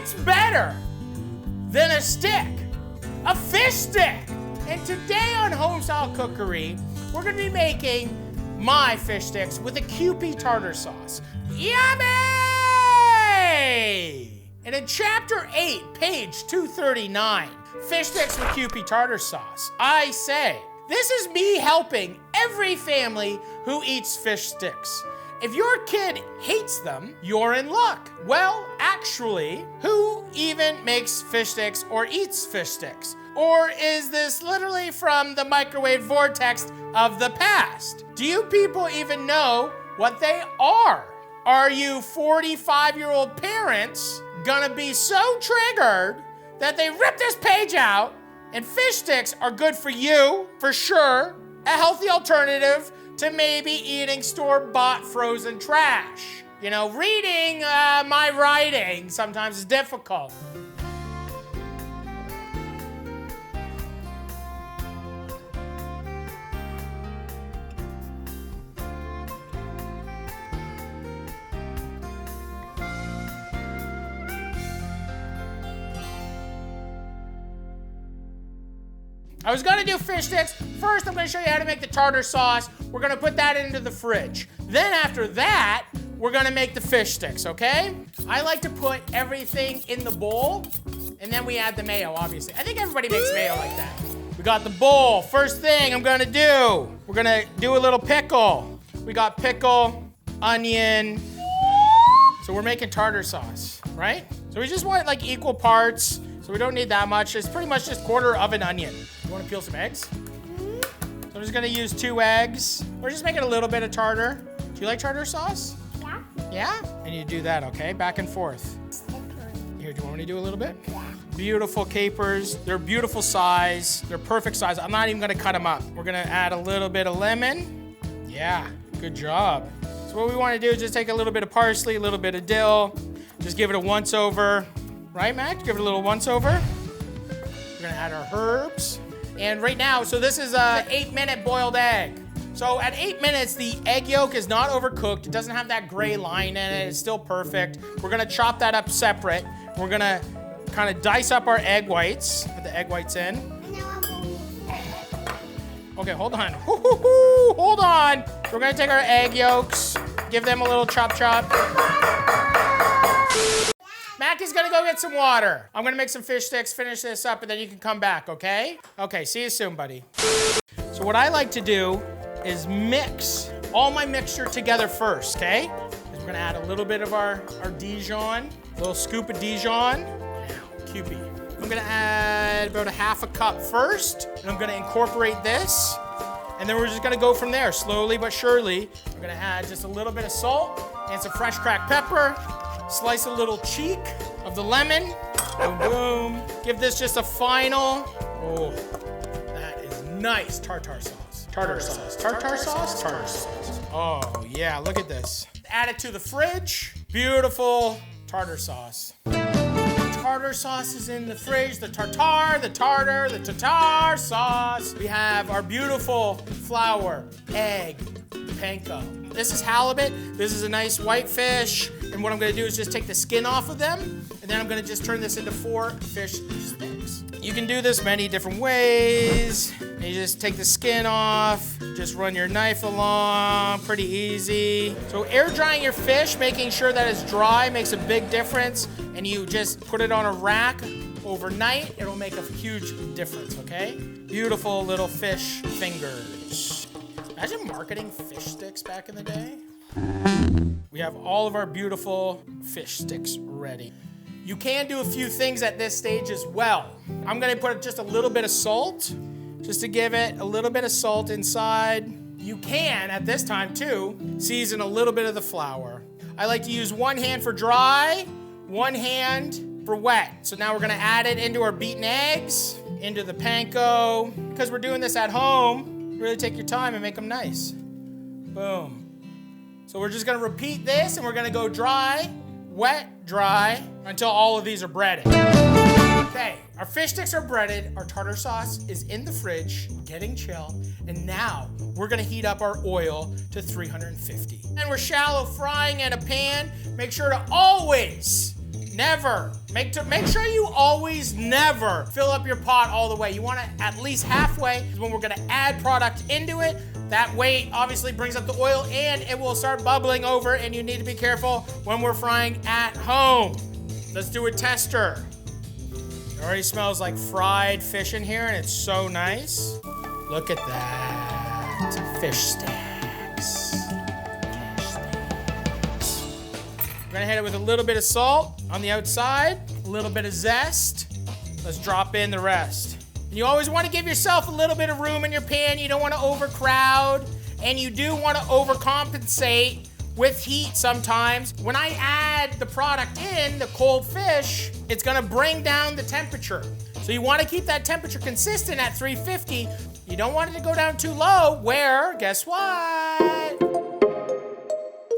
What's better than a stick? A fish stick. And today on Homestyle Cookery, we're gonna be making my fish sticks with a Kewpie tartar sauce. Yummy! And in chapter 8, page 239, fish sticks with Kewpie tartar sauce, I say, this is me helping every family who eats fish sticks. If your kid hates them, you're in luck. Well, actually, who even makes fish sticks or eats fish sticks? Or is this literally from the microwave vortex of the past? Do you people even know what they are? Are you 45-year-old parents gonna be so triggered that they rip this page out and fish sticks are good for you, for sure, a healthy alternative to maybe eating store-bought frozen trash? You know, reading my writing sometimes is difficult. I was gonna do fish sticks. First, I'm gonna show you how to make the tartar sauce. We're gonna put that into the fridge. Then after that, we're gonna make the fish sticks, okay? I like to put everything in the bowl, and then we add the mayo, obviously. I think everybody makes mayo like that. We got the bowl. First thing I'm gonna do, we're gonna do a little pickle. We got pickle, onion. So we're making tartar sauce, right? So we just want like equal parts. So we don't need that much. It's pretty much just quarter of an onion. You wanna peel some eggs? So I'm just gonna use 2 eggs. We're just making a little bit of tartar. Do you like tartar sauce? Yeah. Yeah? And you do that, okay? Back and forth. Here, do you want me to do a little bit? Yeah. Beautiful capers. They're beautiful size. They're perfect size. I'm not even gonna cut them up. We're gonna add a little bit of lemon. Yeah, good job. So what we wanna do is just take a little bit of parsley, a little bit of dill, just give it a once over. Right, Max? Give it a little once over. We're gonna add our herbs. And right now, so this is a 8-minute boiled egg. So at 8 minutes, the egg yolk is not overcooked. It doesn't have that gray line in it. It's still perfect. We're gonna chop that up separate. We're gonna kind of dice up our egg whites. Put the egg whites in. Okay, hold on. Hold on. We're gonna take our egg yolks, give them a little chop chop. Mackie's gonna go get some water. I'm gonna make some fish sticks, finish this up, and then you can come back, okay? Okay, see you soon, buddy. So what I like to do is mix all my mixture together first, okay? We're gonna add a little bit of our Dijon, a little scoop of Dijon. Now, Kewpie. I'm gonna add about a half a cup first, and I'm gonna incorporate this, and then we're just gonna go from there, slowly but surely. We're gonna add just a little bit of salt and some fresh cracked pepper. Slice a little cheek of the lemon. Boom, boom. Give this just a final. Oh, that is nice tartar sauce. Tartar sauce. Tartar sauce? Tartar sauce. Oh, yeah, look at this. Add it to the fridge. Beautiful tartar sauce. Tartar sauce is in the fridge. The tartar, the tartar, the tartar sauce. We have our beautiful flour, egg, panko. This is halibut. This is a nice white fish. And what I'm gonna do is just take the skin off of them, and then I'm gonna just turn this into 4 fish sticks. You can do this many different ways. You just take the skin off, just run your knife along, pretty easy. So air drying your fish, making sure that it's dry makes a big difference, and you just put it on a rack overnight. It'll make a huge difference, okay? Beautiful little fish fingers. Imagine marketing fish sticks back in the day. We have all of our beautiful fish sticks ready. You can do a few things at this stage as well. I'm gonna put just a little bit of salt, just to give it a little bit of salt inside. You can, at this time too, season a little bit of the flour. I like to use 1 hand for dry, 1 hand for wet. So now we're gonna add it into our beaten eggs, into the panko. Because we're doing this at home, really take your time and make them nice. Boom. So we're just gonna repeat this, and we're gonna go dry, wet, dry, until all of these are breaded. Okay, our fish sticks are breaded, our tartar sauce is in the fridge, getting chill, and now we're gonna heat up our oil to 350. And we're shallow frying in a pan. Make sure to always never, make sure you always never fill up your pot all the way. You want it at least halfway, because when we're gonna add product into it, that weight obviously brings up the oil and it will start bubbling over, and you need to be careful when we're frying at home. Let's do a tester. It already smells like fried fish in here, and it's so nice. Look at that, fish sticks. We're gonna hit it with a little bit of salt on the outside, a little bit of zest. Let's drop in the rest. And you always wanna give yourself a little bit of room in your pan. You don't wanna overcrowd, and you do wanna overcompensate with heat sometimes. When I add the product in, the cold fish, it's gonna bring down the temperature. So you wanna keep that temperature consistent at 350. You don't want it to go down too low, where, guess what?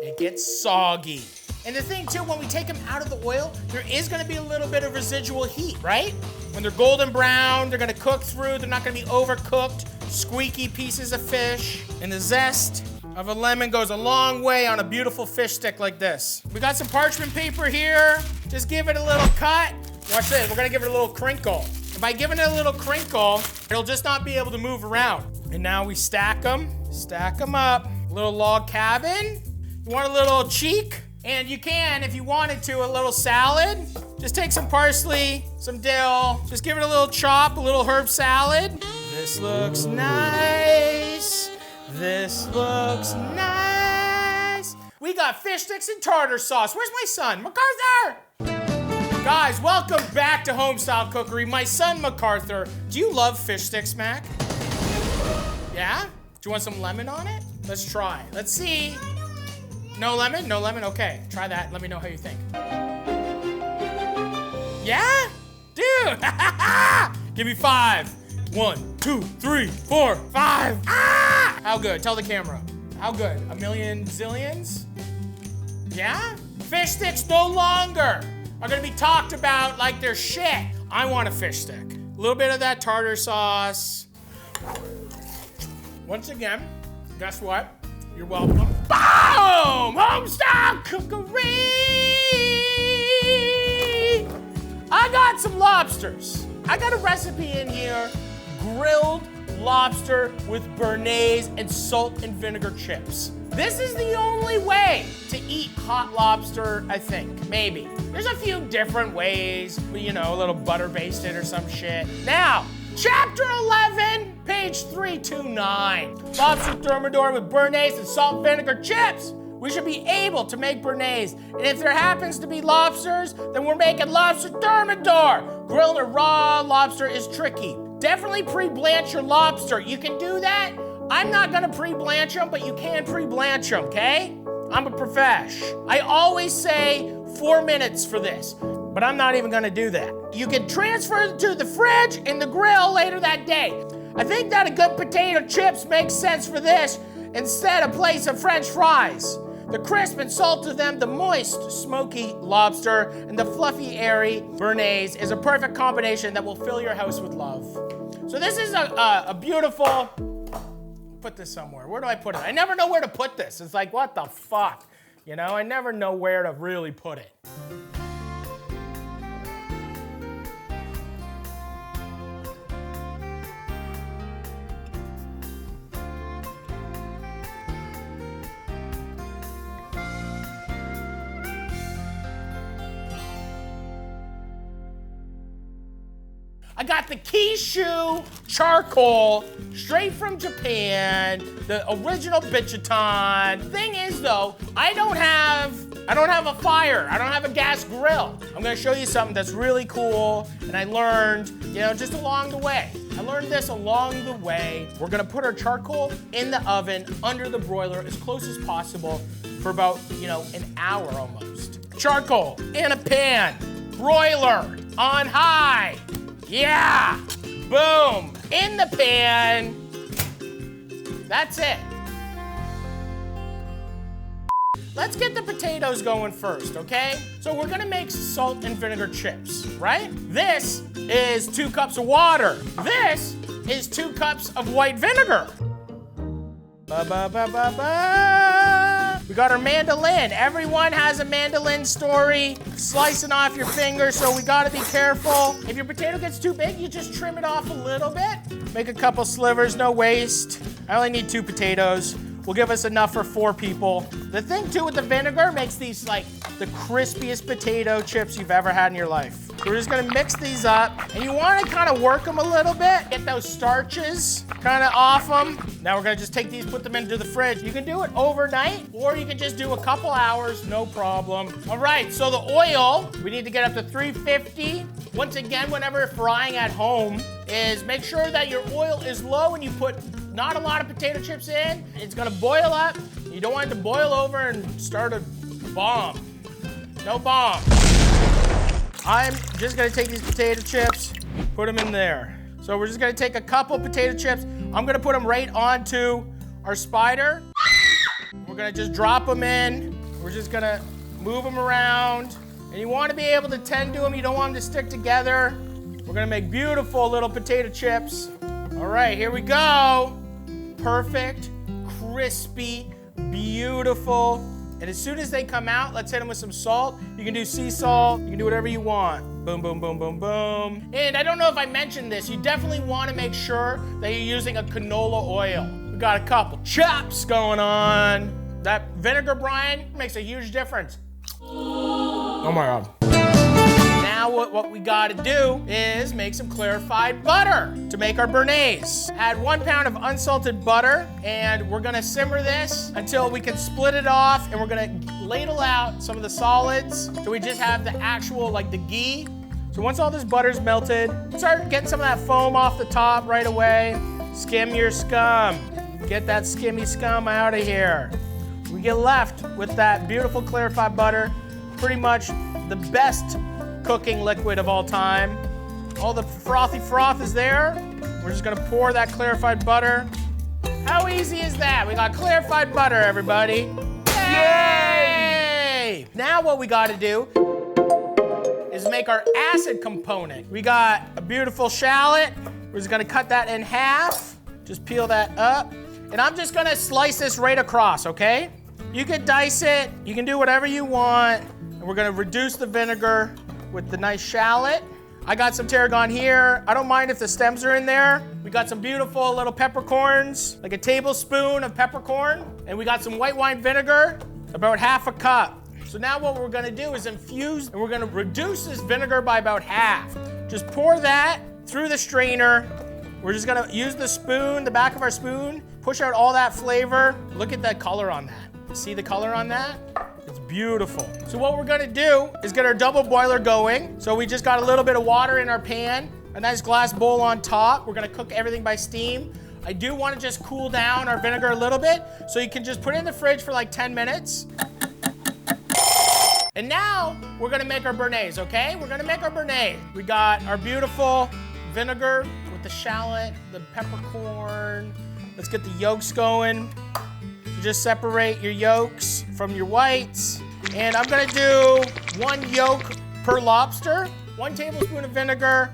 It gets soggy. And the thing too, when we take them out of the oil, there is gonna be a little bit of residual heat, right? When they're golden brown, they're gonna cook through, they're not gonna be overcooked, squeaky pieces of fish. And the zest of a lemon goes a long way on a beautiful fish stick like this. We got some parchment paper here. Just give it a little cut. Watch this, we're gonna give it a little crinkle. And by giving it a little crinkle, it'll just not be able to move around. And now we stack them up. A little log cabin. You want a little cheek? And you can, if you wanted to, a little salad. Just take some parsley, some dill, just give it a little chop, a little herb salad. This looks nice. This looks nice. We got fish sticks and tartar sauce. Where's my son, MacArthur? Guys, welcome back to Homestyle Cookery. My son, MacArthur. Do you love fish sticks, Mac? Yeah? Do you want some lemon on it? Let's try. Let's see. No lemon? No lemon? Okay, try that. Let me know how you think. Yeah? Dude! Give me 5. 1, 2, 3, 4, 5. Ah! How good? Tell the camera. How good? A million zillions? Yeah? Fish sticks no longer are gonna be talked about like they're shit. I want a fish stick. A little bit of that tartar sauce. Once again, guess what? You're welcome. Boom! Homestyle Cookery! I got some lobsters. I got a recipe in here. Grilled lobster with béarnaise and salt and vinegar chips. This is the only way to eat hot lobster, I think. Maybe. There's a few different ways. You know, a little butter basted or some shit. Now, Chapter 11, page 329. Lobster thermidor with béarnaise and salt and vinegar chips. We should be able to make béarnaise. And if there happens to be lobsters, then we're making lobster thermidor. Grilled or raw lobster is tricky. Definitely pre-blanch your lobster. You can do that. I'm not gonna pre-blanch them, but you can pre-blanch them, okay? I'm a profesh. I always say 4 minutes for this, but I'm not even gonna do that. You can transfer it to the fridge and the grill later that day. I think that a good potato chips makes sense for this instead of place of French fries. The crisp and salt of them, the moist, smoky lobster, and the fluffy, airy béarnaise is a perfect combination that will fill your house with love. So this is a beautiful, put this somewhere. Where do I put it? I never know where to put this. It's like, what the fuck? You know, I never know where to really put it. I got the Kishu charcoal straight from Japan, the original Bichiton. Thing is though, I don't have a fire. I don't have a gas grill. I'm gonna show you something that's really cool and I learned, you know, just along the way. I learned this along the way. We're gonna put our charcoal in the oven under the broiler as close as possible for about, you know, an hour almost. Charcoal in a pan, broiler on high. Yeah, boom, in the pan. That's it. Let's get the potatoes going first, okay? So we're gonna make salt and vinegar chips, right? This is 2 cups of water. This is 2 cups of white vinegar. Ba, ba, ba, ba, ba. We got our mandolin. Everyone has a mandolin story. Slicing off your finger, so we gotta be careful. If your potato gets too big, you just trim it off a little bit. Make a couple slivers, no waste. I only need 2 potatoes. Will give us enough for 4 people. The thing too with the vinegar makes these like the crispiest potato chips you've ever had in your life. So we're just gonna mix these up. And you wanna kind of work them a little bit, get those starches kind of off them. Now we're gonna just take these, put them into the fridge. You can do it overnight, or you can just do a couple hours, no problem. All right, so the oil, we need to get up to 350. Once again, whenever you're frying at home, is make sure that your oil is low and you put not a lot of potato chips in. It's gonna boil up. You don't want it to boil over and start a bomb. No bomb. I'm just gonna take these potato chips, put them in there. So we're just gonna take a couple potato chips. I'm gonna put them right onto our spider. We're gonna just drop them in. We're just gonna move them around. And you wanna be able to tend to them. You don't want them to stick together. We're gonna make beautiful little potato chips. All right, here we go. Perfect, crispy, beautiful. And as soon as they come out, let's hit them with some salt. You can do sea salt, you can do whatever you want. Boom, boom, boom, boom, boom. And I don't know if I mentioned this, you definitely want to make sure that you're using a canola oil. We got a couple chops going on. That vinegar brine makes a huge difference. Oh my God. Now what we gotta do is make some clarified butter to make our béarnaise. Add 1 pound of unsalted butter, and we're gonna simmer this until we can split it off, and we're gonna ladle out some of the solids so we just have the actual, like the ghee. So once all this butter's melted, start getting some of that foam off the top right away. Skim your scum. Get that skimmy scum out of here. We get left with that beautiful clarified butter, pretty much the best cooking liquid of all time. All the frothy froth is there. We're just gonna pour that clarified butter. How easy is that? We got clarified butter, everybody. Yay! Now what we gotta do is make our acid component. We got a beautiful shallot. We're just gonna cut that in half. Just peel that up. And I'm just gonna slice this right across, okay? You can dice it, you can do whatever you want. And we're gonna reduce the vinegar with the nice shallot. I got some tarragon here. I don't mind if the stems are in there. We got some beautiful little peppercorns, like a tablespoon of peppercorn. And we got some white wine vinegar, about half a cup. So now what we're gonna do is infuse, and we're gonna reduce this vinegar by about half. Just pour that through the strainer. We're just gonna use the spoon, the back of our spoon, push out all that flavor. Look at that color on that. See the color on that? It's beautiful. So what we're gonna do is get our double boiler going. So we just got a little bit of water in our pan, a nice glass bowl on top. We're gonna cook everything by steam. I do wanna just cool down our vinegar a little bit, so you can just put it in the fridge for like 10 minutes. And now we're gonna make our béarnaise, okay? We're gonna make our béarnaise. We got our beautiful vinegar with the shallot, the peppercorn. Let's get the yolks going. Just separate your yolks from your whites. And I'm gonna do 1 yolk per lobster, 1 tablespoon of vinegar,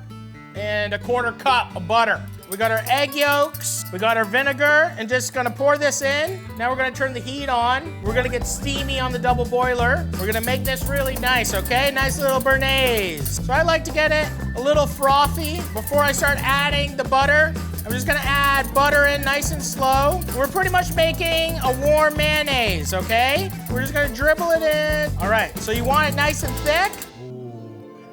and 1/4 cup of butter. We got our egg yolks, we got our vinegar, and just gonna pour this in. Now we're gonna turn the heat on. We're gonna get steamy on the double boiler. We're gonna make this really nice, okay? Nice little béarnaise. So I like to get it a little frothy before I start adding the butter. I'm just gonna add butter in nice and slow. We're pretty much making a warm mayonnaise, okay? We're just gonna dribble it in. All right, so you want it nice and thick? Ooh.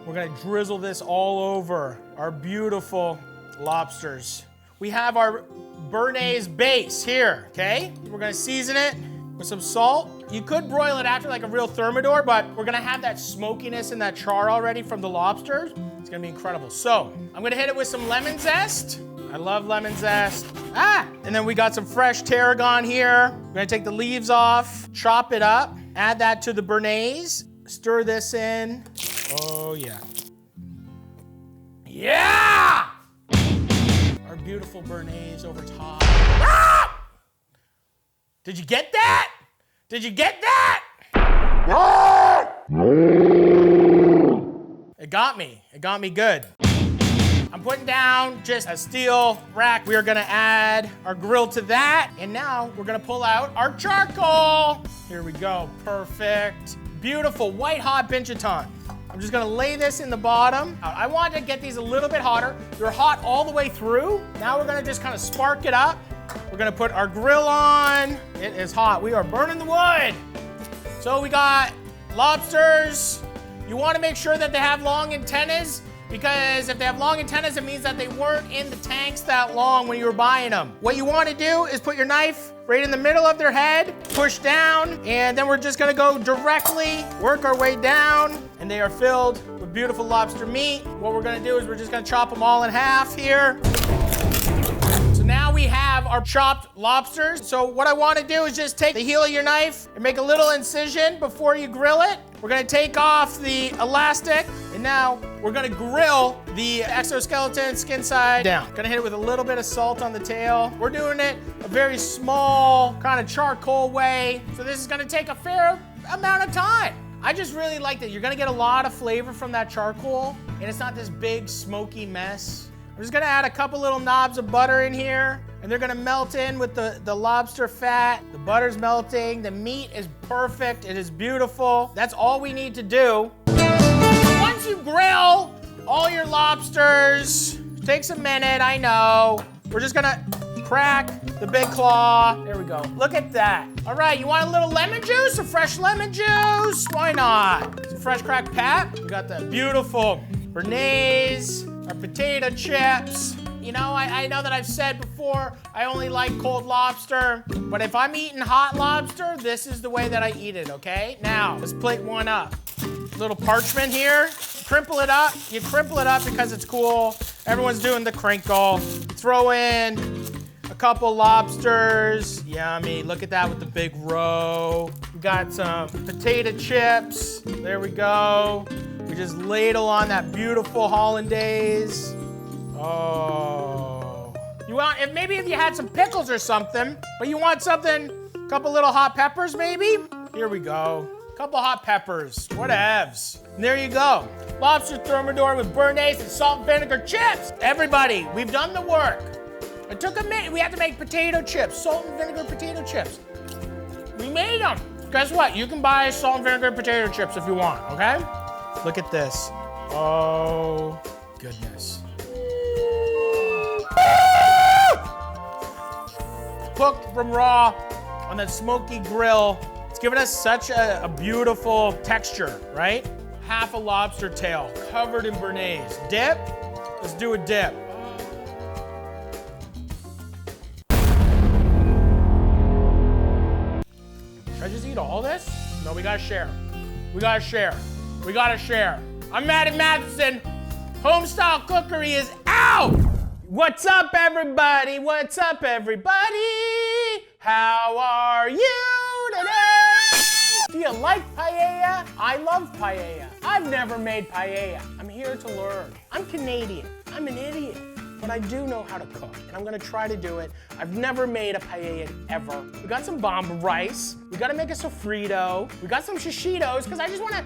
We're gonna drizzle this all over our beautiful lobsters. We have our béarnaise base here, okay? We're gonna season it with some salt. You could broil it after like a real thermidor, but we're gonna have that smokiness and that char already from the lobsters. It's gonna be incredible. So, I'm gonna hit it with some lemon zest. I love lemon zest. And then we got some fresh tarragon here. We're gonna take the leaves off, chop it up, add that to the béarnaise, stir this in. Oh yeah. Yeah! Our beautiful béarnaise over top. Ah! Did you get that? Did you get that? It got me. It got me good. I'm putting down just a steel rack. We are gonna add our grill to that. And now we're gonna pull out our charcoal. Here we go, perfect. Beautiful white hot bingeton. I'm just gonna lay this in the bottom. I want to get these a little bit hotter. They're hot all the way through. Now we're gonna just kind of spark it up. We're gonna put our grill on. It is hot, we are burning the wood. So we got lobsters. You wanna make sure that they have long antennas, because if they have long antennas, it means that they weren't in the tanks that long when you were buying them. What you wanna do is put your knife right in the middle of their head, push down, and then we're just gonna go directly, work our way down, and they are filled with beautiful lobster meat. What we're gonna do is we're just gonna chop them all in half here. So now we have our chopped lobsters. So what I wanna do is just take the heel of your knife and make a little incision before you grill it. We're gonna take off the elastic, and now we're gonna grill the exoskeleton skin side down. Gonna hit it with a little bit of salt on the tail. We're doing it a very small, kind of charcoal way. So this is gonna take a fair amount of time. I just really like that. You're gonna get a lot of flavor from that charcoal, and it's not this big smoky mess. I'm just gonna add a couple little knobs of butter in here, and they're gonna melt in with the lobster fat. The butter's melting, the meat is perfect, it is beautiful. That's all we need to do. Once you grill all your lobsters, takes a minute, I know. We're just gonna crack the big claw. There we go, look at that. All right, you want a little lemon juice, some fresh lemon juice? Why not? Some fresh cracked pap. We got the beautiful béarnaise, our potato chips. You know, I know that I've said before, I only like cold lobster, but if I'm eating hot lobster, this is the way that I eat it, okay? Now, let's plate one up. Little parchment here, crimple it up. You crimple it up because it's cool. Everyone's doing the crinkle. Throw in a couple lobsters. Yummy, look at that with the big roe. We got some potato chips. There we go. We just ladle on that beautiful hollandaise. Oh. You want, if you had some pickles or something, but you want something, a couple little hot peppers maybe? Here we go. Couple hot peppers, whatevs. And there you go. Lobster thermidor with béarnaise and salt and vinegar chips. Everybody, we've done the work. It took a minute. We had to make potato chips, salt and vinegar potato chips. We made them. Guess what? You can buy salt and vinegar potato chips if you want, okay? Look at this. Oh, goodness. Cooked from raw on that smoky grill. It's given us such a beautiful texture, right? Half a lobster tail covered in béarnaise. Dip? Let's do a dip. Should I just eat all this? No, we gotta share. We gotta share. We gotta share. I'm Matty Matheson. Homestyle Cookery is out! What's up, everybody? What's up, everybody? How are you today? Do you like paella? I love paella. I've never made paella. I'm here to learn. I'm Canadian. I'm an idiot. But I do know how to cook, and I'm gonna try to do it. I've never made a paella ever. We got some bomba rice. We gotta make a sofrito. We got some shishitos, because I just wanna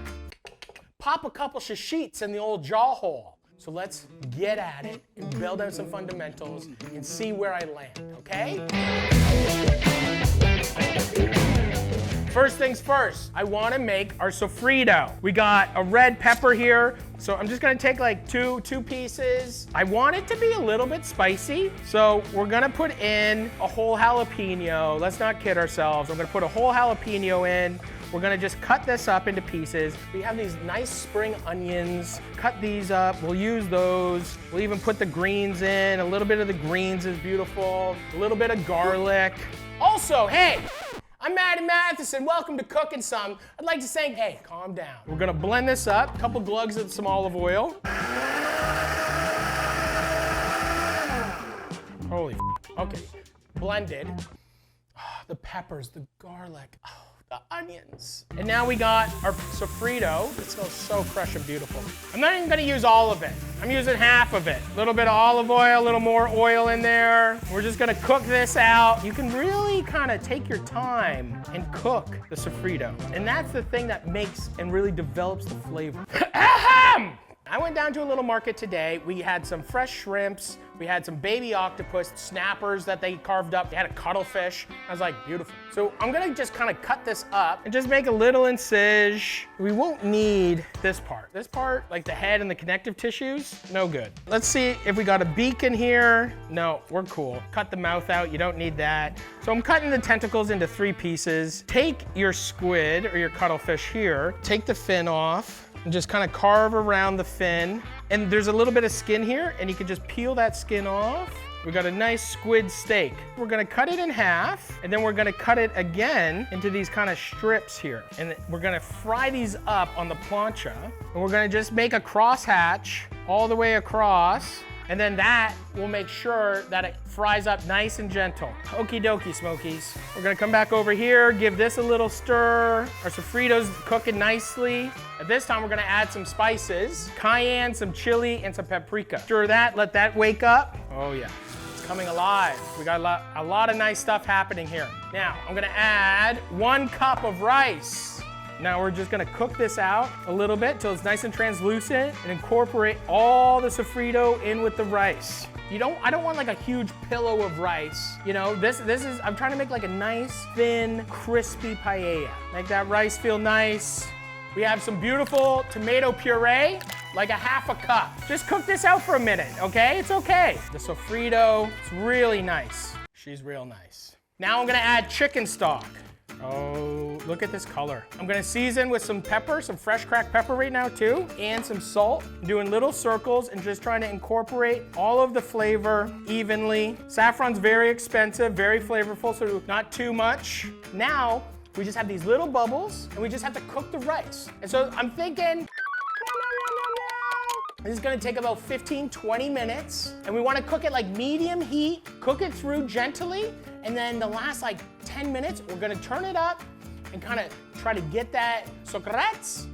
pop a couple shishitos in the old jaw hole. So let's get at it and build out some fundamentals and see where I land, okay? First things first, I wanna make our sofrito. We got a red pepper here, so I'm just gonna take like two pieces. I want it to be a little bit spicy, so we're gonna put in a whole jalapeno. Let's not kid ourselves. I'm gonna put a whole jalapeno in. We're gonna just cut this up into pieces. We have these nice spring onions. Cut these up, we'll use those. We'll even put the greens in. A little bit of the greens is beautiful. A little bit of garlic. Also, hey, I'm Matty Matheson. Welcome to Cooking Some. I'd like to say, hey, calm down. We're gonna blend this up. A couple glugs of some olive oil. Holy, okay, blended. The peppers, the garlic. The onions. And now we got our sofrito. It smells so fresh and beautiful. I'm not even gonna use all of it. I'm using half of it. A little bit of olive oil, a little more oil in there. We're just gonna cook this out. You can really kind of take your time and cook the sofrito. And that's the thing that makes and really develops the flavor. Ahem! I went down to a little market today. We had some fresh shrimps. We had some baby octopus snappers that they carved up. They had a cuttlefish. I was like, beautiful. So I'm gonna just kind of cut this up and just make a little incise. We won't need this part. This part, like the head and the connective tissues, no good. Let's see if we got a beak in here. No, we're cool. Cut the mouth out, you don't need that. So I'm cutting the tentacles into 3 pieces. Take your squid or your cuttlefish here, take the fin off, and just kind of carve around the fin. And there's a little bit of skin here, and you can just peel that skin off. We got a nice squid steak. We're gonna cut it in half, and then we're gonna cut it again into these kind of strips here. And we're gonna fry these up on the plancha, and we're gonna just make a cross hatch all the way across, and then that will make sure that it fries up nice and gentle. Okie dokie, Smokies. We're gonna come back over here, give this a little stir. Our sofrito's cooking nicely. At this time, we're gonna add some spices, cayenne, some chili, and some paprika. Stir that, let that wake up. Oh yeah, it's coming alive. We got a lot of nice stuff happening here. Now, I'm gonna add 1 cup of rice. Now we're just gonna cook this out a little bit till it's nice and translucent and incorporate all the sofrito in with the rice. I don't want like a huge pillow of rice. You know, I'm trying to make like a nice, thin, crispy paella. Make that rice feel nice. We have some beautiful tomato puree, like a half a cup. Just cook this out for a minute, okay? It's okay. The sofrito, it's really nice. She's real nice. Now I'm gonna add chicken stock. Oh, look at this color. I'm gonna season with some pepper, some fresh cracked pepper right now too, and some salt. I'm doing little circles and just trying to incorporate all of the flavor evenly. Saffron's very expensive, very flavorful, so not too much. Now, we just have these little bubbles, and we just have to cook the rice. And so I'm thinking, this is gonna take about 15, 20 minutes, and we wanna cook it like medium heat, cook it through gently, and then the last like 10 minutes, we're gonna turn it up and kind of try to get that socrets.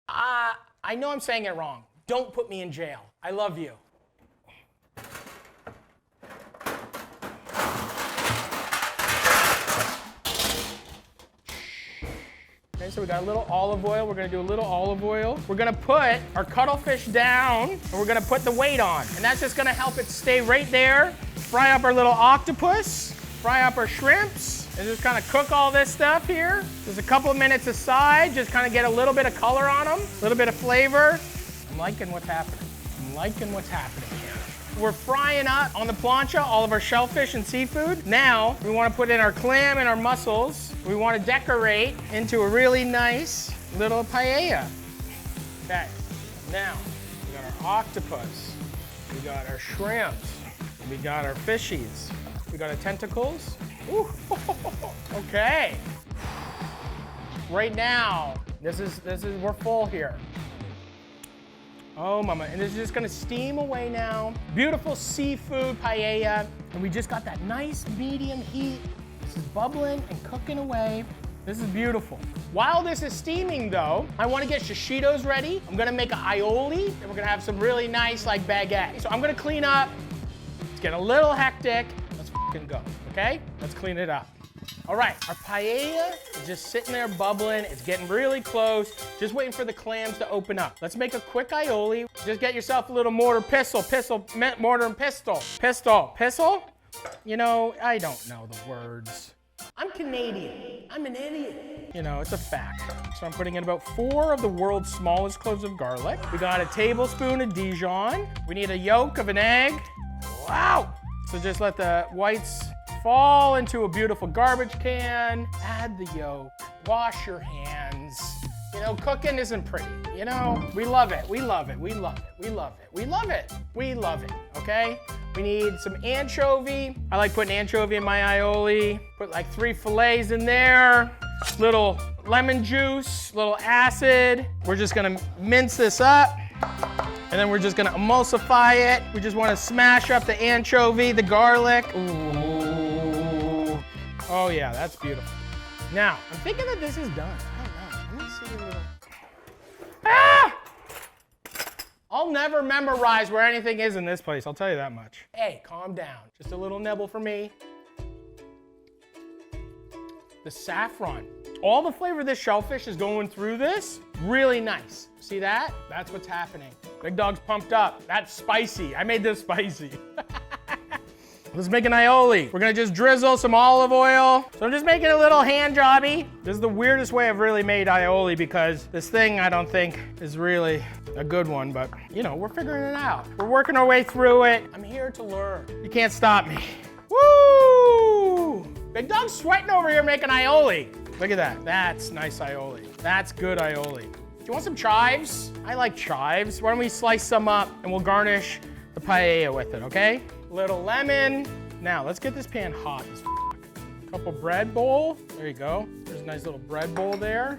I know I'm saying it wrong. Don't put me in jail. I love you. Okay, so we got a little olive oil. We're gonna do a little olive oil. We're gonna put our cuttlefish down, and we're gonna put the weight on. And that's just gonna help it stay right there. Fry up our little octopus, fry up our shrimps, and just kind of cook all this stuff here. Just a couple of minutes aside, just kind of get a little bit of color on them, a little bit of flavor. I'm liking what's happening. I'm liking what's happening here. We're frying up on the plancha all of our shellfish and seafood. Now, we want to put in our clam and our mussels. We want to decorate into a really nice little paella. Okay, now, we got our octopus. We got our shrimps. We got our fishies. We got our tentacles. Ooh. Okay. Right now, we're full here. Oh, mama, and this is just gonna steam away now. Beautiful seafood paella, and we just got that nice medium heat. This is bubbling and cooking away. This is beautiful. While this is steaming though, I wanna get shishitos ready. I'm gonna make an aioli, and we're gonna have some really nice like baguette. So I'm gonna clean up. It's getting a little hectic. Let's fucking go, okay? Let's clean it up. All right, our paella is just sitting there bubbling. It's getting really close. Just waiting for the clams to open up. Let's make a quick aioli. Just get yourself a little mortar mortar and pestle. You know, I don't know the words. I'm Canadian. I'm an idiot. You know, it's a fact. So I'm putting in about 4 of the world's smallest cloves of garlic. We got a tablespoon of Dijon. We need a yolk of an egg. Wow. So just let the whites fall into a beautiful garbage can, add the yolk, wash your hands. You know, cooking isn't pretty, you know? We love it, we love it, we love it, we love it, we love it, we love it, okay? We need some anchovy. I like putting anchovy in my aioli. Put like 3 fillets in there, little lemon juice, little acid. We're just gonna mince this up. And then we're just gonna emulsify it. We just wanna smash up the anchovy, the garlic. Ooh. Oh yeah, that's beautiful. Now, I'm thinking that this is done. I don't know, let me see a little. Ah! I'll never memorize where anything is in this place, I'll tell you that much. Hey, calm down. Just a little nibble for me. The saffron All the flavor of this shellfish is going through this. Really nice. See that? That's what's happening. Big Dog's pumped up. That's spicy. I made this spicy. Let's make an aioli. We're gonna just drizzle some olive oil. So I'm just making a little hand jobby. This is the weirdest way I've really made aioli because this thing I don't think is really a good one, but you know, we're figuring it out. We're working our way through it. I'm here to learn. You can't stop me. Woo! Big Dog's sweating over here making aioli. Look at that. That's nice aioli. That's good aioli. Do you want some chives? I like chives. Why don't we slice some up and we'll garnish the paella with it, okay? Little lemon. Now, let's get this pan hot as f***. Couple bread bowl. There you go. There's a nice little bread bowl there.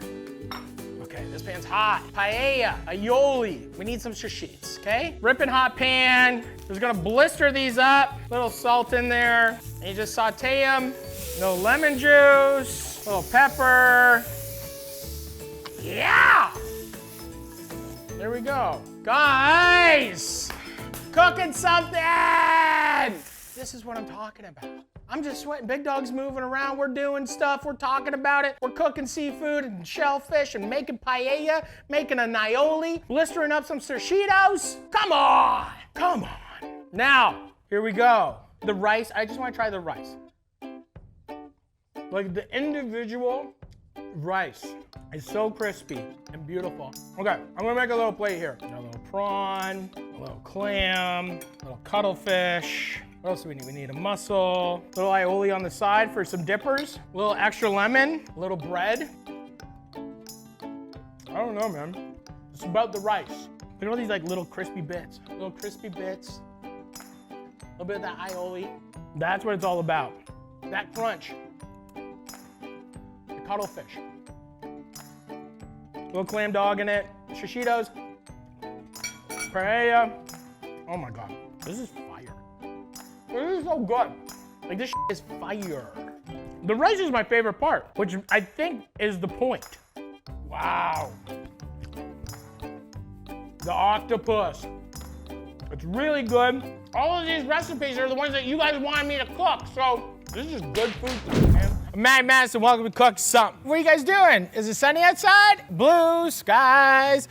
Okay, this pan's hot. Paella, aioli. We need some shishits, okay? Ripping hot pan. Just gonna blister these up. Little salt in there. And you just saute them. No lemon juice. Little pepper. Yeah! There we go. Guys! Cooking something! This is what I'm talking about. I'm just sweating. Big Dog's moving around. We're doing stuff. We're talking about it. We're cooking seafood and shellfish and making paella, making an aioli, blistering up some sashitos. Come on! Come on. Now, here we go. The rice. I just want to try the rice. Like the individual rice is so crispy and beautiful. Okay, I'm gonna make a little plate here. A little prawn, a little clam, a little cuttlefish. What else do we need? We need a mussel, a little aioli on the side for some dippers, a little extra lemon, a little bread. I don't know, man. It's about the rice. Look at all these like little crispy bits. Little crispy bits. A little bit of that aioli. That's what it's all about. That crunch. The cuttlefish. Little clam dog in it. Shishitos. Paella. Oh my God. This is fire. This is so good. Like this is fire. The rice is my favorite part, which I think is the point. Wow. The octopus. It's really good. All of these recipes are the ones that you guys wanted me to cook, so this is good food, man. I'm Matty Madison, welcome to Cook Something. What are you guys doing? Is it sunny outside? Blue skies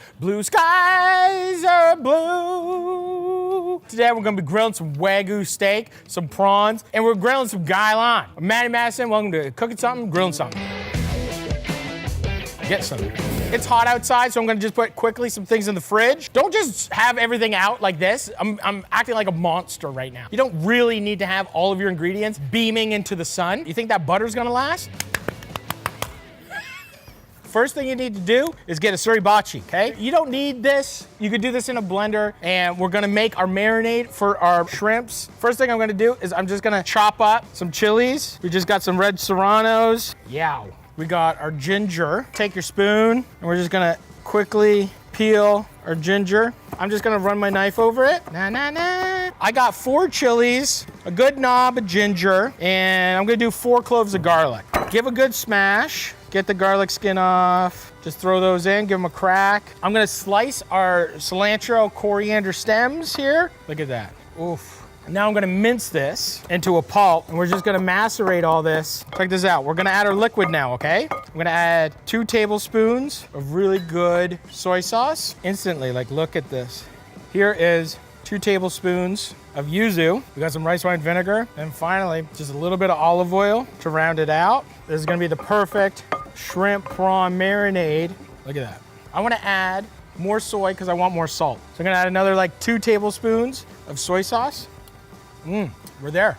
are blue. Today we're gonna be grilling some Wagyu steak, some prawns, and we're grilling some gailan. I'm Matty Madison, welcome to Cooking Something, Grilling Something. Get some. It's hot outside, so I'm gonna just put quickly some things in the fridge. Don't just have everything out like this. I'm acting like a monster right now. You don't really need to have all of your ingredients beaming into the sun. You think that butter's gonna last? First thing you need to do is get a sriracha, okay? You don't need this. You could do this in a blender, and we're gonna make our marinade for our shrimps. First thing I'm gonna do is I'm just gonna chop up some chilies. We just got some red serranos. Yow. We got our ginger. Take your spoon, and we're just gonna quickly peel our ginger. I'm just gonna run my knife over it. I got 4 chilies, a good knob of ginger, and I'm gonna do 4 cloves of garlic. Give a good smash. Get the garlic skin off. Just throw those in, give them a crack. I'm gonna slice our cilantro coriander stems here. Look at that. Oof. Now I'm gonna mince this into a pulp, and we're just gonna macerate all this. Check this out. We're gonna add our liquid now, okay? I'm gonna add 2 tablespoons of really good soy sauce. Instantly, like, look at this. Here is 2 tablespoons of yuzu. We got some rice wine vinegar. And finally, just a little bit of olive oil to round it out. This is gonna be the perfect shrimp prawn marinade. Look at that. I wanna add more soy because I want more salt. So I'm gonna add another like 2 tablespoons of soy sauce. We're there.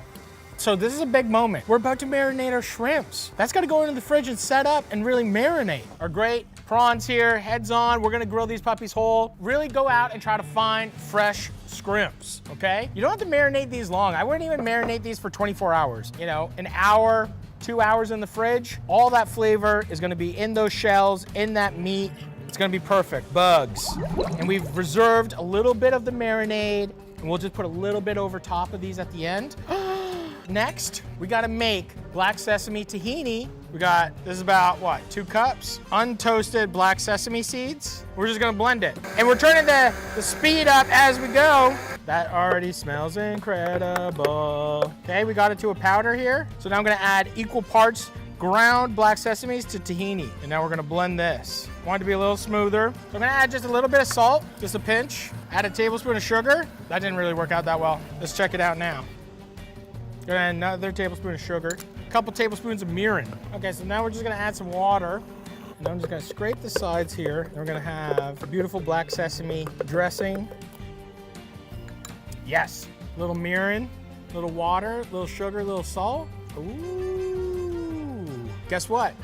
So this is a big moment. We're about to marinate our shrimps. That's gotta go into the fridge and set up and really marinate. Our great prawns here, heads on. We're gonna grill these puppies whole. Really go out and try to find fresh scrimps, okay? You don't have to marinate these long. I wouldn't even marinate these for 24 hours. You know, an hour, 2 hours in the fridge. All that flavor is gonna be in those shells, in that meat. It's gonna be perfect. Bugs. And we've reserved a little bit of the marinade, and we'll just put a little bit over top of these at the end. Next, we gotta make black sesame tahini. This is about, what, 2 cups? Untoasted black sesame seeds. We're just gonna blend it. And we're turning the speed up as we go. That already smells incredible. Okay, we got it to a powder here. So now I'm gonna add equal parts ground black sesames to tahini. And now we're gonna blend this. Want it to be a little smoother. So I'm gonna add just a little bit of salt, just a pinch. Add a tablespoon of sugar. That didn't really work out that well. Let's check it out now. Gonna add another tablespoon of sugar. A couple tablespoons of mirin. Okay, so now we're just gonna add some water. And I'm just gonna scrape the sides here. And we're gonna have a beautiful black sesame dressing. Yes, a little mirin, a little water, a little sugar, a little salt. Ooh. Guess what?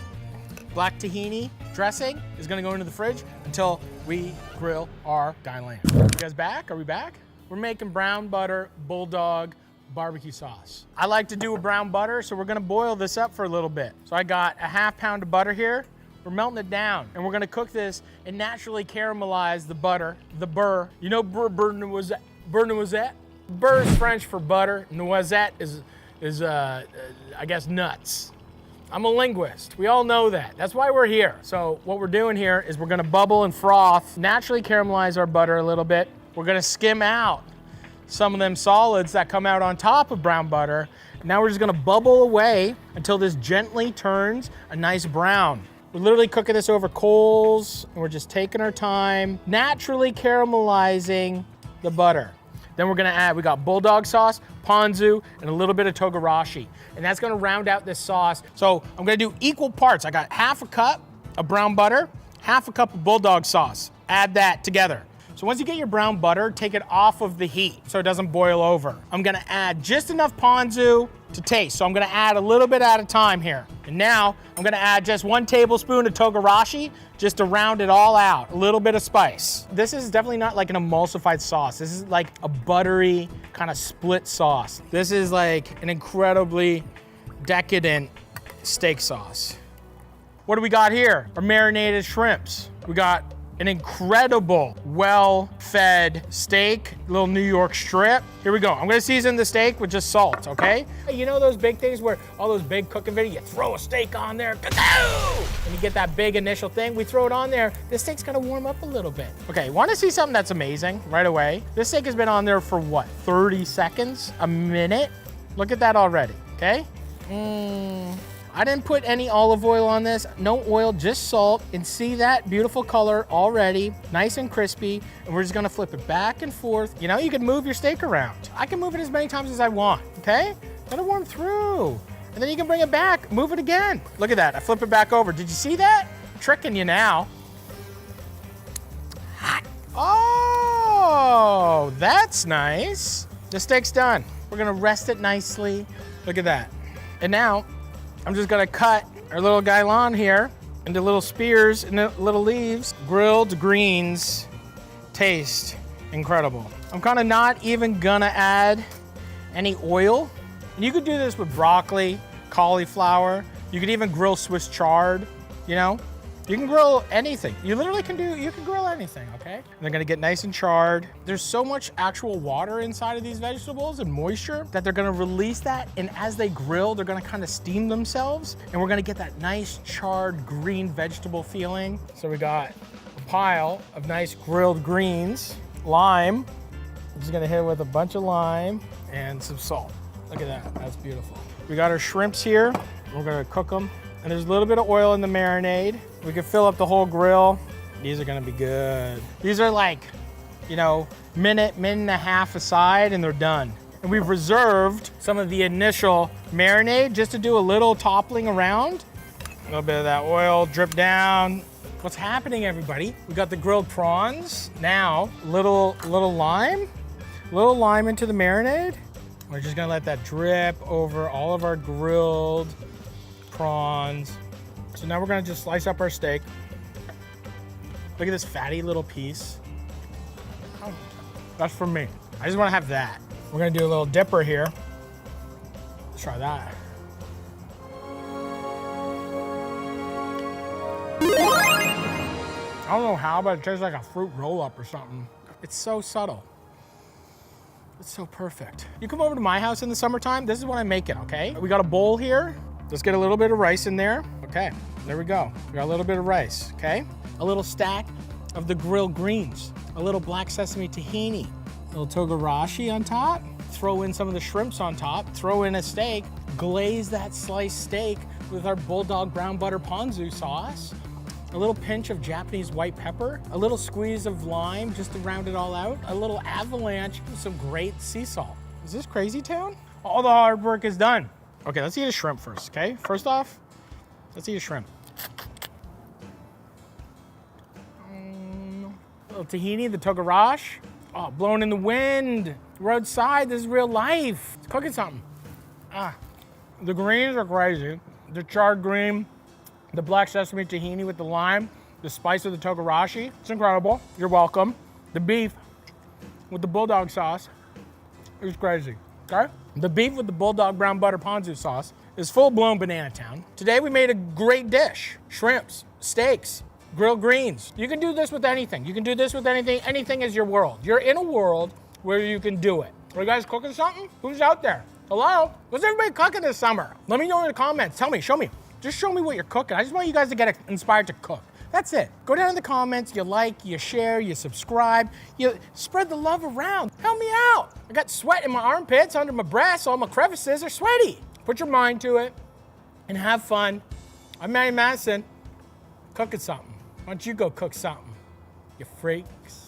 Black tahini dressing is gonna go into the fridge until we grill our guy lamb. You guys back? Are we back? We're making brown butter bulldog barbecue sauce. I like to do a brown butter, so we're gonna boil this up for a little bit. So I got a ½ pound of butter here. We're melting it down, and we're gonna cook this and naturally caramelize the butter, the burr. You know noisette? Burr is French for butter. Noisette is I guess nuts. I'm a linguist. We all know that. That's why we're here. So what we're doing here is we're gonna bubble and froth, naturally caramelize our butter a little bit. We're gonna skim out some of them solids that come out on top of brown butter. Now we're just gonna bubble away until this gently turns a nice brown. We're literally cooking this over coals, and we're just taking our time, naturally caramelizing the butter. Then we're gonna add, we got bulldog sauce, ponzu, and a little bit of togarashi. And that's gonna round out this sauce. So I'm gonna do equal parts. I got ½ a cup of brown butter, ½ a cup of bulldog sauce. Add that together. So once you get your brown butter, take it off of the heat so it doesn't boil over. I'm gonna add just enough ponzu to taste. So I'm gonna add a little bit at a time here. And now I'm gonna add just 1 tablespoon of togarashi just to round it all out. A little bit of spice. This is definitely not like an emulsified sauce. This is like a buttery kind of split sauce. This is like an incredibly decadent steak sauce. What do we got here? Our marinated shrimps. We got an incredible, well-fed steak, little New York strip. Here we go. I'm gonna season the steak with just salt, okay? You know those big things where all those big cooking videos, you throw a steak on there, and you get that big initial thing, we throw it on there, the steak's gonna warm up a little bit. Okay, wanna see something that's amazing right away? This steak has been on there for what, 30 seconds, a minute? Look at that already, okay? I didn't put any olive oil on this, no oil, just salt, and see that beautiful color already, nice and crispy, and we're just gonna flip it back and forth. You know, you can move your steak around. I can move it as many times as I want, okay? Let it warm through. And then you can bring it back, move it again. Look at that, I flip it back over. Did you see that? Tricking you now. Hot. Oh, that's nice. The steak's done. We're gonna rest it nicely. Look at that. And now, I'm just gonna cut our little gailan here into little spears and little leaves. Grilled greens taste incredible. I'm kind of not even gonna add any oil. And you could do this with broccoli, cauliflower. You could even grill Swiss chard, you know? You can grill anything. You literally can grill anything, okay? And they're gonna get nice and charred. There's so much actual water inside of these vegetables and moisture that they're gonna release that, and as they grill, they're gonna kind of steam themselves, and we're gonna get that nice charred green vegetable feeling. So we got a pile of nice grilled greens, lime. I'm just gonna hit it with a bunch of lime and some salt. Look at that, that's beautiful. We got our shrimps here. We're gonna cook them. And there's a little bit of oil in the marinade. We can fill up the whole grill. These are gonna be good. These are like, you know, minute and a half aside and they're done. And we've reserved some of the initial marinade just to do a little toppling around. A little bit of that oil drip down. What's happening, everybody? We got the grilled prawns. Now, little lime into the marinade. We're just gonna let that drip over all of our grilled prawns. So now we're gonna just slice up our steak. Look at this fatty little piece. Oh, that's for me. I just wanna have that. We're gonna do a little dipper here. Let's try that. I don't know how, but it tastes like a fruit roll-up or something. It's so subtle. It's so perfect. You come over to my house in the summertime, this is what I'm making, okay? We got a bowl here. Let's get a little bit of rice in there. Okay, there we go. We got a little bit of rice, okay? A little stack of the grilled greens. A little black sesame tahini. A little togarashi on top. Throw in some of the shrimps on top. Throw in a steak. Glaze that sliced steak with our bulldog brown butter ponzu sauce, a little pinch of Japanese white pepper, a little squeeze of lime just to round it all out, a little avalanche of some great sea salt. Is this crazy town? All the hard work is done. Okay, let's eat a shrimp first, okay? First off, let's eat a shrimp. Little tahini, the togarashi. Oh, blowing in the wind. Roadside, this is real life. It's cooking something. The greens are crazy. The charred green, the black sesame tahini with the lime, the spice of the togarashi. It's incredible. You're welcome. The beef with the bulldog sauce is crazy, okay? The beef with the bulldog brown butter ponzu sauce is full-blown banana town. Today we made a great dish. Shrimps, steaks, grilled greens. You can do this with anything. You can do this with anything. Anything is your world. You're in a world where you can do it. Are you guys cooking something? Who's out there? Hello? What's everybody cooking this summer? Let me know in the comments. Tell me, show me. Just show me what you're cooking. I just want you guys to get inspired to cook. That's it. Go down in the comments, you like, you share, you subscribe, you spread the love around. Help me out. I got sweat in my armpits, under my breasts, all my crevices are sweaty. Put your mind to it and have fun. I'm Matty Matheson, cooking something. Why don't you go cook something, you freaks?